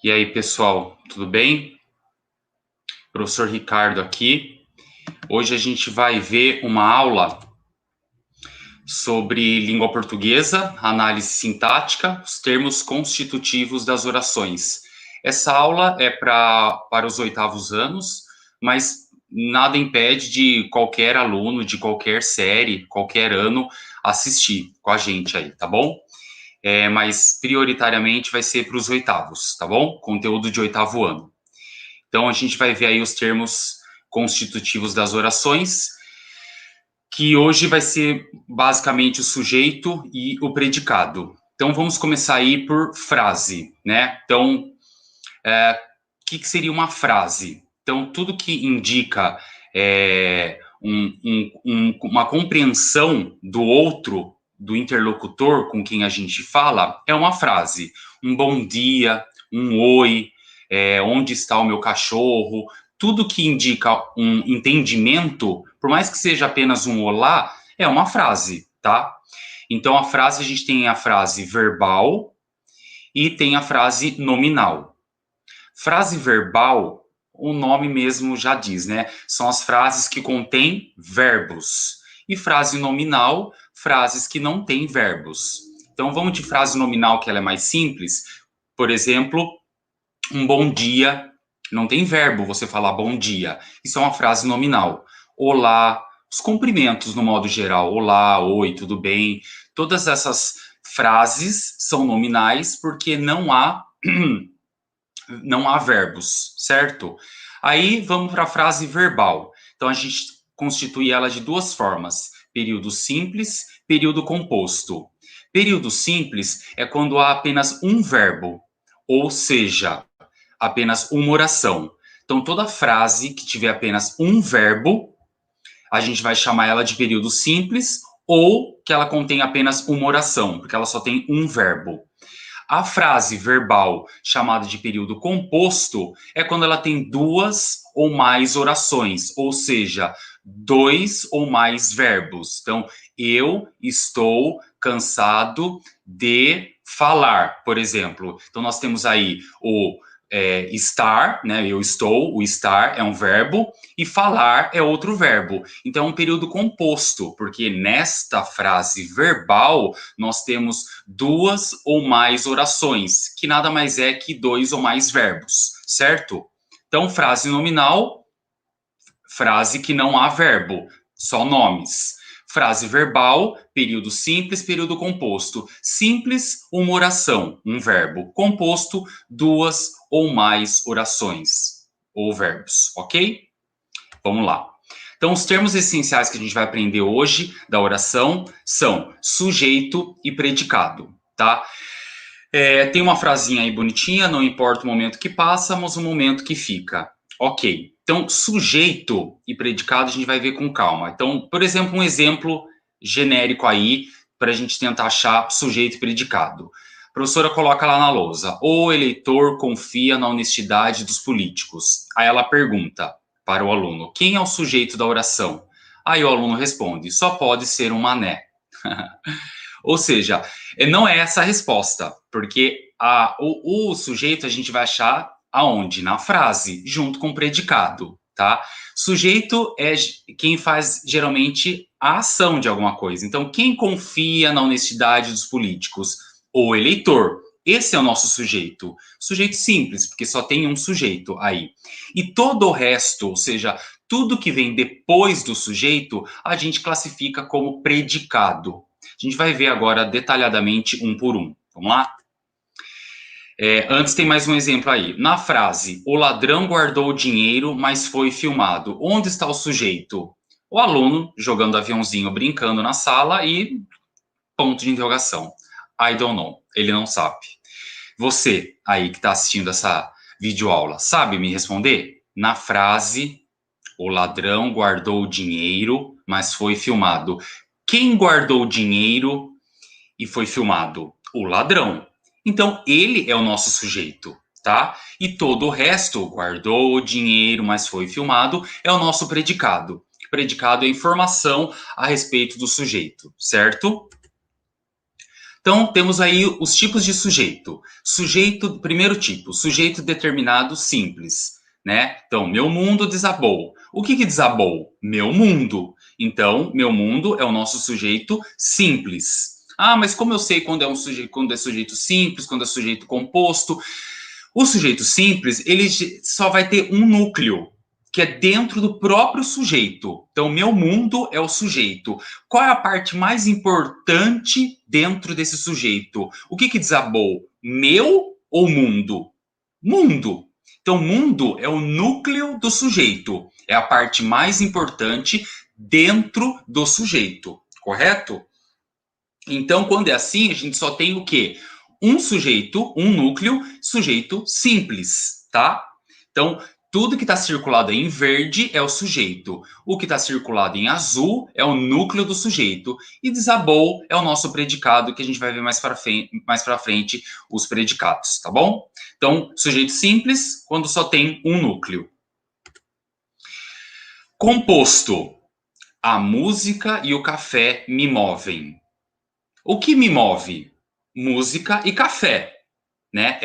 E aí, pessoal, tudo bem? Professor Ricardo aqui. Hoje a gente vai ver uma aula sobre língua portuguesa, análise sintática, os termos constitutivos das orações. Essa aula é para os 8º anos, mas nada impede de qualquer aluno, de qualquer série, qualquer ano, assistir com a gente aí, tá bom? Mas prioritariamente vai ser para os 8º, tá bom? Conteúdo de 8º ano. Então, a gente vai ver aí os termos constitutivos das orações, que hoje vai ser basicamente o sujeito e o predicado. Então, vamos começar aí por frase, né? Então, o que seria uma frase? Então, tudo que indica uma compreensão do outro, do interlocutor com quem a gente fala, é uma frase. Um bom dia, um oi, onde está o meu cachorro, tudo que indica um entendimento, por mais que seja apenas um olá, é uma frase, tá? Então, a frase, a gente tem a frase verbal e tem a frase nominal. Frase verbal, o nome mesmo já diz, né? São as frases que contêm verbos. E frase nominal, frases que não têm verbos. Então, vamos de frase nominal, que ela é mais simples. Por exemplo, um bom dia, não tem verbo você falar bom dia. Isso é uma frase nominal. Olá, os cumprimentos no modo geral. Olá, oi, tudo bem? Todas essas frases são nominais porque não há verbos, certo? Aí vamos para a frase verbal. Então a gente constitui ela de duas formas: período simples, período composto. Período simples é quando há apenas um verbo, ou seja, apenas uma oração. Então toda frase que tiver apenas um verbo, a gente vai chamar ela de período simples, ou que ela contém apenas uma oração, porque ela só tem um verbo. A frase verbal, chamada de período composto, é quando ela tem duas ou mais orações, ou seja, dois ou mais verbos. Então, eu estou cansado de falar, por exemplo. Então, nós temos aí o estar, né? Eu estou, o estar é um verbo, e falar é outro verbo. Então, é um período composto, porque nesta frase verbal nós temos duas ou mais orações, que nada mais é que dois ou mais verbos, certo? Então, frase nominal, frase que não há verbo, só nomes. Frase verbal, período simples, período composto. Simples, uma oração, um verbo. Composto, duas ou mais orações ou verbos, ok? Vamos lá. Então, os termos essenciais que a gente vai aprender hoje da oração são sujeito e predicado, tá? Tem uma frasinha aí bonitinha, não importa o momento que passa, mas o momento que fica. Ok. Então, sujeito e predicado a gente vai ver com calma. Então, por exemplo, um exemplo genérico aí, para a gente tentar achar sujeito e predicado. A professora coloca lá na lousa: o eleitor confia na honestidade dos políticos. Aí ela pergunta para o aluno: quem é o sujeito da oração? Aí o aluno responde: só pode ser um mané. Ou seja, não é essa a resposta, porque o sujeito a gente vai achar aonde? Na frase, junto com o predicado, tá? Sujeito é quem faz, geralmente, a ação de alguma coisa. Então, quem confia na honestidade dos políticos? O eleitor. Esse é o nosso sujeito. Sujeito simples, porque só tem um sujeito aí. E todo o resto, ou seja, tudo que vem depois do sujeito, a gente classifica como predicado. A gente vai ver agora detalhadamente um por um. Vamos lá? Antes tem mais um exemplo aí. Na frase, o ladrão guardou o dinheiro, mas foi filmado. Onde está o sujeito? O aluno jogando aviãozinho, brincando na sala e ponto de interrogação. I don't know. Ele não sabe. Você aí que está assistindo essa videoaula, sabe me responder? Na frase, o ladrão guardou o dinheiro, mas foi filmado. Quem guardou o dinheiro e foi filmado? O ladrão. Então, ele é o nosso sujeito, tá? E todo o resto, guardou o dinheiro, mas foi filmado, é o nosso predicado. Predicado é informação a respeito do sujeito, certo? Então, temos aí os tipos de sujeito. Sujeito, primeiro tipo, sujeito determinado simples, né? Então, meu mundo desabou. O que desabou? Meu mundo. Então, meu mundo é o nosso sujeito simples. Ah, mas como eu sei quando é sujeito simples, quando é sujeito composto? O sujeito simples, ele só vai ter um núcleo, que é dentro do próprio sujeito. Então, meu mundo é o sujeito. Qual é a parte mais importante dentro desse sujeito? O que desabou? Meu ou mundo? Mundo. Então, mundo é o núcleo do sujeito. É a parte mais importante dentro do sujeito, correto? Então, quando é assim, a gente só tem o quê? Um sujeito, um núcleo, sujeito simples, tá? Então, tudo que está circulado em verde é o sujeito. O que está circulado em azul é o núcleo do sujeito. E desabou é o nosso predicado, que a gente vai ver mais para frente os predicados, tá bom? Então, sujeito simples, quando só tem um núcleo. Composto. A música e o café me movem. O que me move? Música e café, né?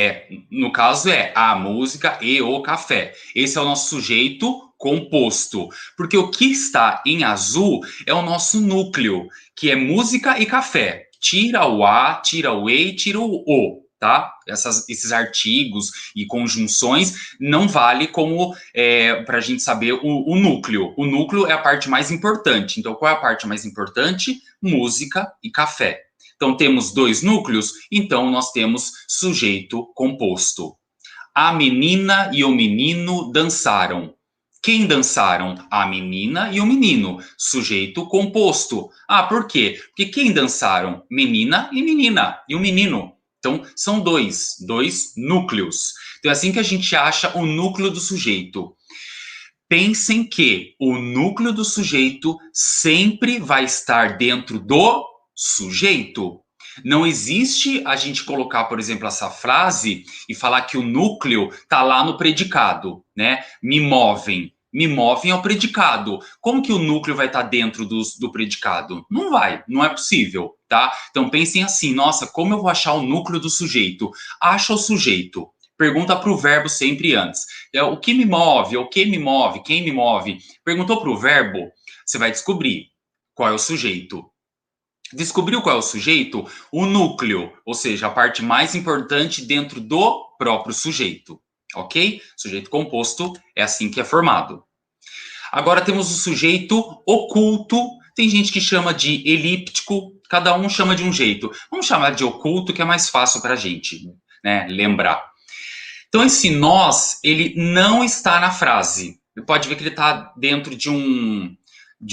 No caso é a música e o café. Esse é o nosso sujeito composto, porque o que está em azul é o nosso núcleo, que é música e café. Tira o a, tira o e, tira o, tá? Esses artigos e conjunções não vale como para a gente saber o núcleo. O núcleo é a parte mais importante. Então, qual é a parte mais importante? Música e café. Então, temos dois núcleos, então nós temos sujeito composto. A menina e o menino dançaram. Quem dançaram? A menina e o menino. Sujeito composto. Ah, por quê? Porque quem dançaram? Menina e menina. E o menino. Então, são dois núcleos. Então, é assim que a gente acha o núcleo do sujeito. Pensem que o núcleo do sujeito sempre vai estar dentro do sujeito. Não existe a gente colocar, por exemplo, essa frase e falar que o núcleo está lá no predicado, né? Me movem. Me movem é o predicado. Como que o núcleo vai estar dentro do predicado? Não vai, não é possível, tá? Então pensem assim, nossa, como eu vou achar o núcleo do sujeito? Acha o sujeito. Pergunta para o verbo sempre antes. O que me move? O que me move? Quem me move? Perguntou para o verbo, você vai descobrir qual é o sujeito. Descobriu qual é o sujeito? O núcleo, ou seja, a parte mais importante dentro do próprio sujeito, ok? Sujeito composto é assim que é formado. Agora temos o sujeito oculto. Tem gente que chama de elíptico, cada um chama de um jeito. Vamos chamar de oculto, que é mais fácil para a gente, né, lembrar. Então, esse nós, ele não está na frase. Você pode ver que ele está dentro de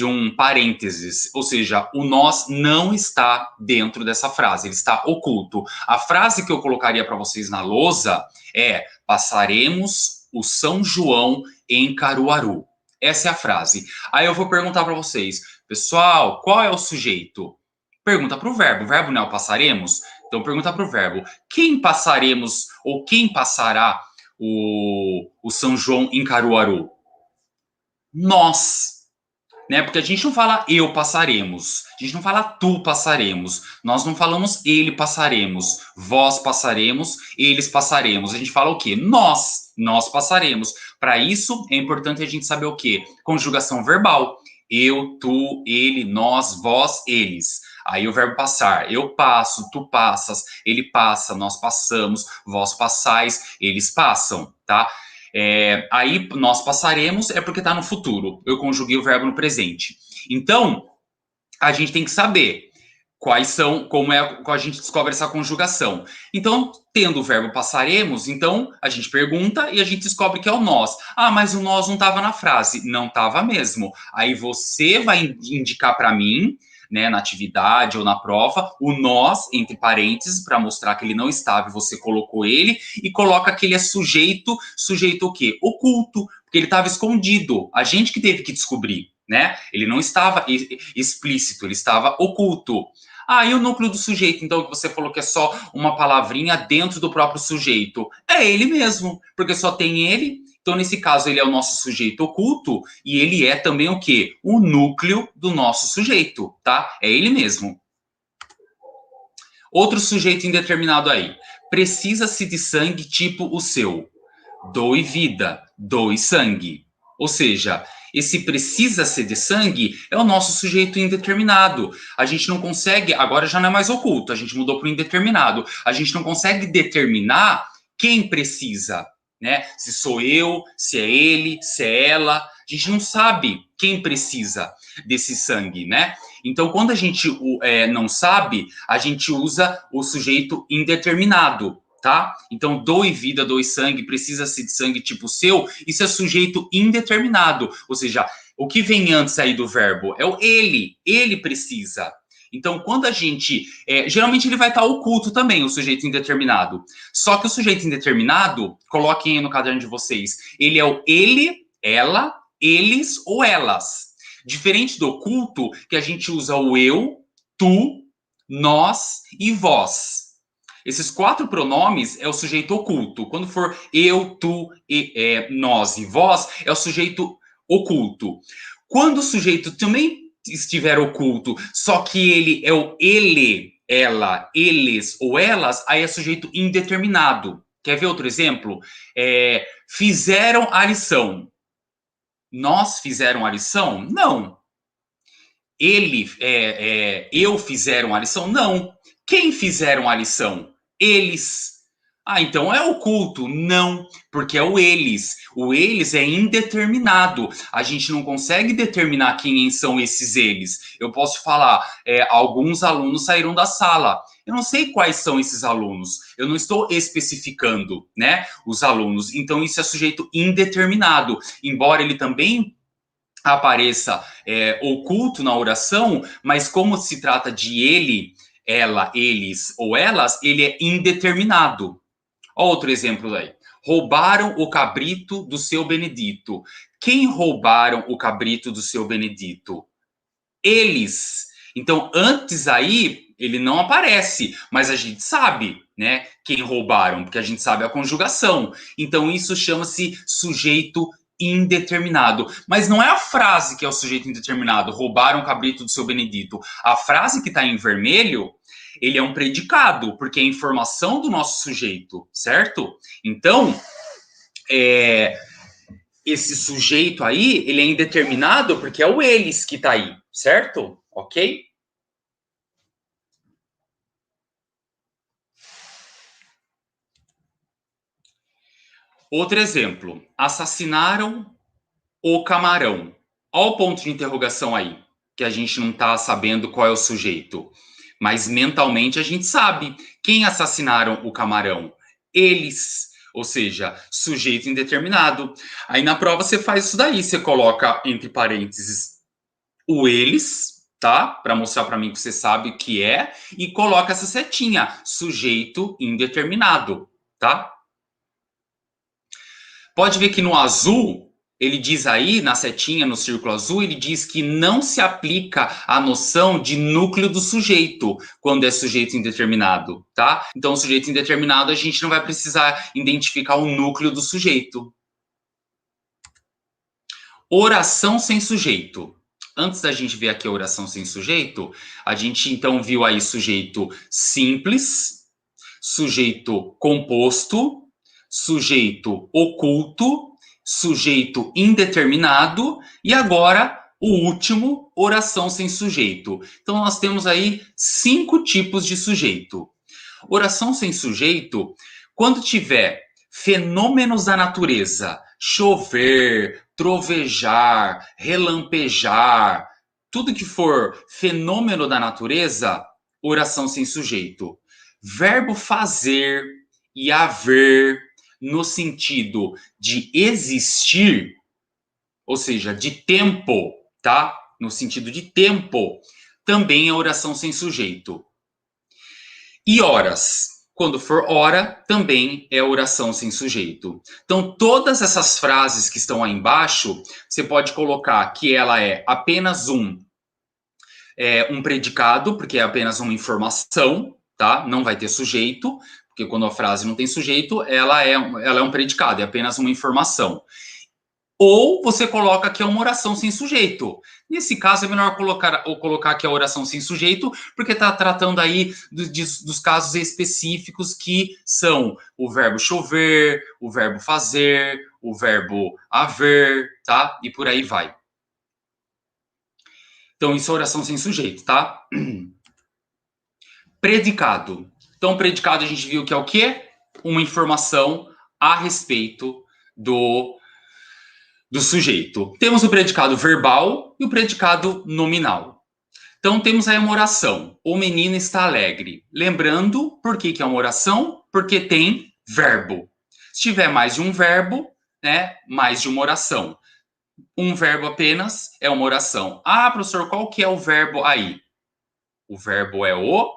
um parênteses, ou seja, o nós não está dentro dessa frase, ele está oculto. A frase que eu colocaria para vocês na lousa é: passaremos o São João em Caruaru. Essa é a frase. Aí eu vou perguntar para vocês, pessoal, qual é o sujeito? Pergunta para o verbo. O verbo não é o passaremos? Então pergunta para o verbo. Quem passaremos ou quem passará o São João em Caruaru? Nós. Né? Porque a gente não fala eu passaremos, a gente não fala tu passaremos, nós não falamos ele passaremos, vós passaremos, eles passaremos. A gente fala o quê? Nós passaremos. Para isso é importante a gente saber o quê? Conjugação verbal. Eu, tu, ele, nós, vós, eles. Aí o verbo passar, eu passo, tu passas, ele passa, nós passamos, vós passais, eles passam, tá? Aí nós passaremos é porque está no futuro. Eu conjuguei o verbo no presente. Então, a gente tem que saber quais são, como a gente descobre essa conjugação. Então, tendo o verbo passaremos, então a gente pergunta e a gente descobre que é o nós. Ah, mas o nós não estava na frase. Não estava mesmo. Aí você vai indicar para mim, né, na atividade ou na prova, o nós, entre parênteses, para mostrar que ele não estava e você colocou ele, e coloca que ele é sujeito o quê? Oculto, porque ele estava escondido. A gente que teve que descobrir, né? Ele não estava explícito, ele estava oculto. Ah, e o núcleo do sujeito, então, que você falou que é só uma palavrinha dentro do próprio sujeito. É ele mesmo, porque só tem ele. Então, nesse caso, ele é o nosso sujeito oculto e ele é também o quê? O núcleo do nosso sujeito, tá? É ele mesmo. Outro sujeito indeterminado aí. Precisa-se de sangue tipo o seu. Doe vida, doe sangue. Ou seja, esse precisa-se de sangue é o nosso sujeito indeterminado. A gente não consegue, agora já não é mais oculto, a gente mudou para o indeterminado. A gente não consegue determinar quem precisa, né? Se sou eu, se é ele, se é ela. A gente não sabe quem precisa desse sangue, né? Então, quando a gente não sabe, a gente usa o sujeito indeterminado, tá? Então, doe vida, doe sangue, precisa-se de sangue tipo seu, isso é sujeito indeterminado. Ou seja, o que vem antes aí do verbo é o ele precisa. Então, quando a gente... geralmente ele vai estar oculto também, o sujeito indeterminado. Só que o sujeito indeterminado, coloquem aí no caderno de vocês, ele é o ele, ela, eles ou elas. Diferente do oculto, que a gente usa o eu, tu, nós e vós. Esses 4 pronomes é o sujeito oculto. Quando for eu, tu, nós e vós, é o sujeito oculto. Quando o sujeito também estiver oculto, só que ele é o ele, ela, eles ou elas, aí é sujeito indeterminado. Quer ver outro exemplo? Fizeram a lição. Nós fizeram a lição? Não. Eu fizeram a lição? Não. Quem fizeram a lição? Eles. Ah, então é oculto? Não, porque é o eles. O eles é indeterminado. A gente não consegue determinar quem são esses eles. Eu posso falar, alguns alunos saíram da sala. Eu não sei quais são esses alunos. Eu não estou especificando, né, os alunos. Então isso é sujeito indeterminado. Embora ele também apareça oculto na oração, mas como se trata de ele, ela, eles ou elas, ele é indeterminado. Outro exemplo aí. Roubaram o cabrito do seu Benedito. Quem roubaram o cabrito do seu Benedito? Eles. Então, antes aí, ele não aparece, mas a gente sabe, né, quem roubaram, porque a gente sabe a conjugação. Então, isso chama-se sujeito indeterminado. Mas não é a frase que é o sujeito indeterminado, roubaram o cabrito do seu Benedito. A frase que está em vermelho, ele é um predicado, porque é a informação do nosso sujeito, certo? Então, esse sujeito aí, ele é indeterminado porque é o eles que está aí, certo? Ok? Outro exemplo. Assassinaram o camarão. Olha o ponto de interrogação aí, que a gente não está sabendo qual é o sujeito. Mas mentalmente a gente sabe. Quem assassinaram o camarão? Eles. Ou seja, sujeito indeterminado. Aí na prova você faz isso daí. Você coloca entre parênteses o eles, tá? Para mostrar para mim que você sabe o que é. E coloca essa setinha. Sujeito indeterminado, tá? Pode ver que no azul, ele diz aí, na setinha, no círculo azul, ele diz que não se aplica a noção de núcleo do sujeito quando é sujeito indeterminado, tá? Então, o sujeito indeterminado, a gente não vai precisar identificar o núcleo do sujeito. Oração sem sujeito. Antes da gente ver aqui a oração sem sujeito, a gente então viu aí sujeito simples, sujeito composto, sujeito oculto, sujeito indeterminado e agora o último, oração sem sujeito. Então nós temos aí 5 tipos de sujeito. Oração sem sujeito, quando tiver fenômenos da natureza, chover, trovejar, relampejar, tudo que for fenômeno da natureza, oração sem sujeito. Verbo fazer e haver, no sentido de existir, ou seja, de tempo, tá? No sentido de tempo, também é oração sem sujeito. E horas. Quando for hora, também é oração sem sujeito. Então, todas essas frases que estão aí embaixo, você pode colocar que ela é apenas um predicado, porque é apenas uma informação, tá? Não vai ter sujeito, porque quando a frase não tem sujeito, ela é um predicado, é apenas uma informação. ou você coloca que é uma oração sem sujeito. Nesse caso, é melhor colocar que é oração sem sujeito, porque está tratando aí dos casos específicos que são o verbo chover, o verbo fazer, o verbo haver, tá? E por aí vai. Então, isso é oração sem sujeito, tá? Predicado. Então, predicado a gente viu que é o quê? Uma informação a respeito do sujeito. Temos o predicado verbal e o predicado nominal. Então, temos aí uma oração. O menino está alegre. Lembrando, por que é uma oração? Porque tem verbo. Se tiver mais de um verbo, né, mais de uma oração. Um verbo apenas é uma oração. Ah, professor, qual que é o verbo aí? O verbo é o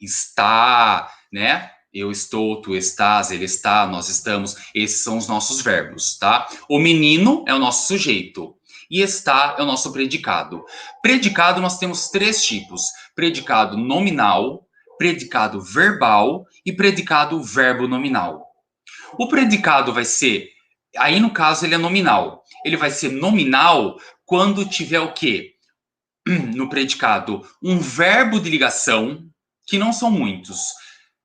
está, né? Eu estou, tu estás, ele está, nós estamos. Esses são os nossos verbos, tá? O menino é o nosso sujeito. E está é o nosso predicado. Predicado nós temos 3 tipos: predicado nominal, predicado verbal e predicado verbo nominal. O predicado vai ser, aí no caso ele é nominal. Ele vai ser nominal quando tiver o quê? No predicado, um verbo de ligação, que não são muitos.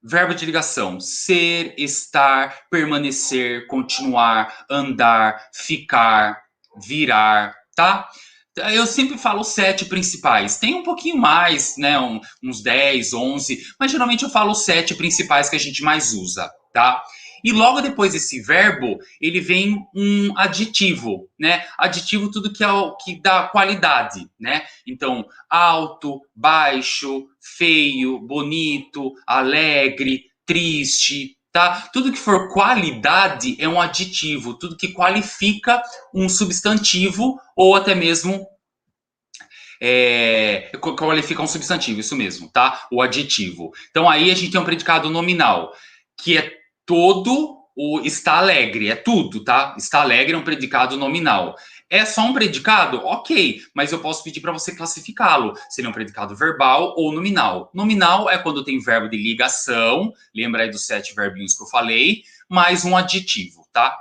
Verbo de ligação: ser, estar, permanecer, continuar, andar, ficar, virar, tá? Eu sempre falo 7 principais. Tem um pouquinho mais, né? Uns 10, 11, mas geralmente eu falo 7 principais que a gente mais usa, tá? E logo depois desse verbo, ele vem um adjetivo, né? Adjetivo, tudo que é o que dá qualidade, né? Então, alto, baixo, feio, bonito, alegre, triste, tá? Tudo que for qualidade é um adjetivo, tudo que qualifica um substantivo ou até mesmo qualifica um substantivo, isso mesmo, tá? O adjetivo. Então aí a gente tem um predicado nominal, que é todo o está alegre, é tudo, tá? Está alegre é um predicado nominal. É só um predicado? Ok, mas eu posso pedir para você classificá-lo. Seria um predicado verbal ou nominal. Nominal é quando tem verbo de ligação, lembra aí dos 7 verbinhos que eu falei, mais um adjetivo, tá?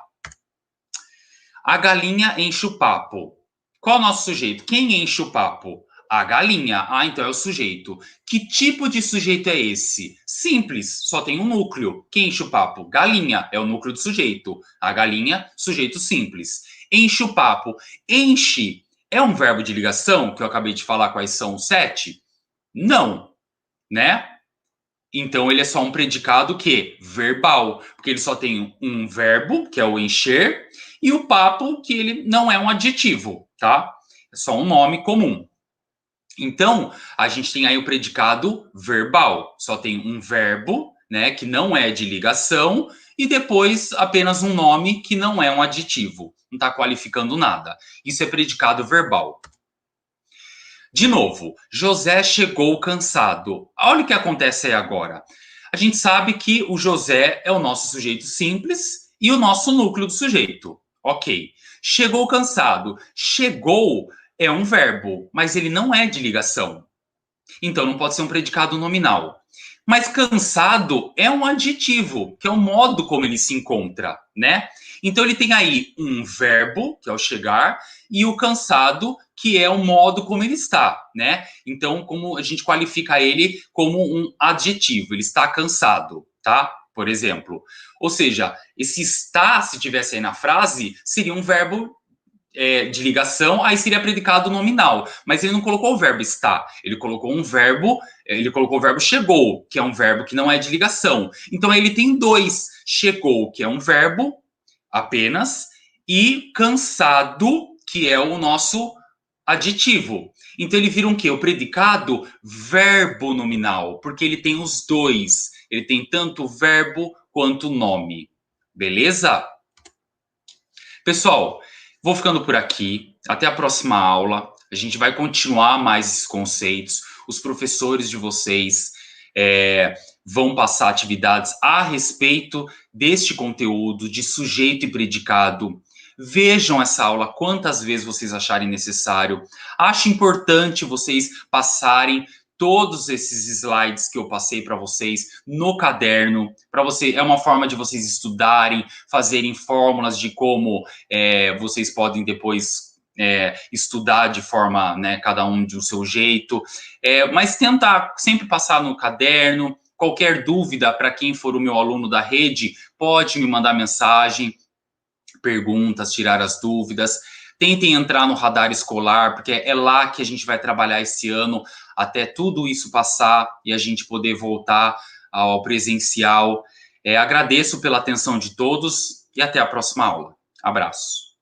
A galinha enche o papo. Qual é o nosso sujeito? Quem enche o papo? A galinha. Ah, então é o sujeito. Que tipo de sujeito é esse? Simples, só tem um núcleo. Quem enche o papo? Galinha, é o núcleo do sujeito. A galinha, sujeito simples. Enche o papo. Enche é um verbo de ligação, que eu acabei de falar quais são os 7? Não, né? Então ele é só um predicado que verbal, porque ele só tem um verbo, que é o encher, e o papo, que ele não é um adjetivo, tá? É só um nome comum. Então, a gente tem aí o predicado verbal, só tem um verbo, né, que não é de ligação, e depois apenas um nome que não é um adjetivo, não está qualificando nada. Isso é predicado verbal. De novo, José chegou cansado. Olha o que acontece aí agora. A gente sabe que o José é o nosso sujeito simples e o nosso núcleo do sujeito. Ok. Chegou cansado. Chegou é um verbo, mas ele não é de ligação. Então não pode ser um predicado nominal. Mas cansado é um adjetivo, que é o modo como ele se encontra, né? Então ele tem aí um verbo, que é o chegar, e o cansado, que é o modo como ele está, né? Então, como a gente qualifica ele como um adjetivo, ele está cansado, tá? Por exemplo. Ou seja, esse está, se tivesse aí na frase, seria um verbo de ligação, aí seria predicado nominal. Mas ele não colocou o verbo está, ele colocou o verbo chegou, que é um verbo que não é de ligação. Então aí ele tem 2, chegou, que é um verbo apenas, e cansado, que é o nosso adjetivo. Então ele vira um quê? O predicado verbo nominal, porque ele tem os 2. Ele tem tanto verbo quanto nome. Beleza? Pessoal, vou ficando por aqui. Até a próxima aula. A gente vai continuar mais esses conceitos. Os professores de vocês vão passar atividades a respeito deste conteúdo de sujeito e predicado. Vejam essa aula quantas vezes vocês acharem necessário. Acho importante vocês passarem todos esses slides que eu passei para vocês no caderno, para você, é uma forma de vocês estudarem, fazerem fórmulas de como vocês podem depois estudar de forma, né, cada um de um seu jeito, mas tentar sempre passar no caderno. Qualquer dúvida, para quem for o meu aluno da rede, pode me mandar mensagem, perguntas, tirar as dúvidas. Tentem entrar no radar escolar, porque é lá que a gente vai trabalhar esse ano, até tudo isso passar e a gente poder voltar ao presencial. Agradeço pela atenção de todos e até a próxima aula. Abraço.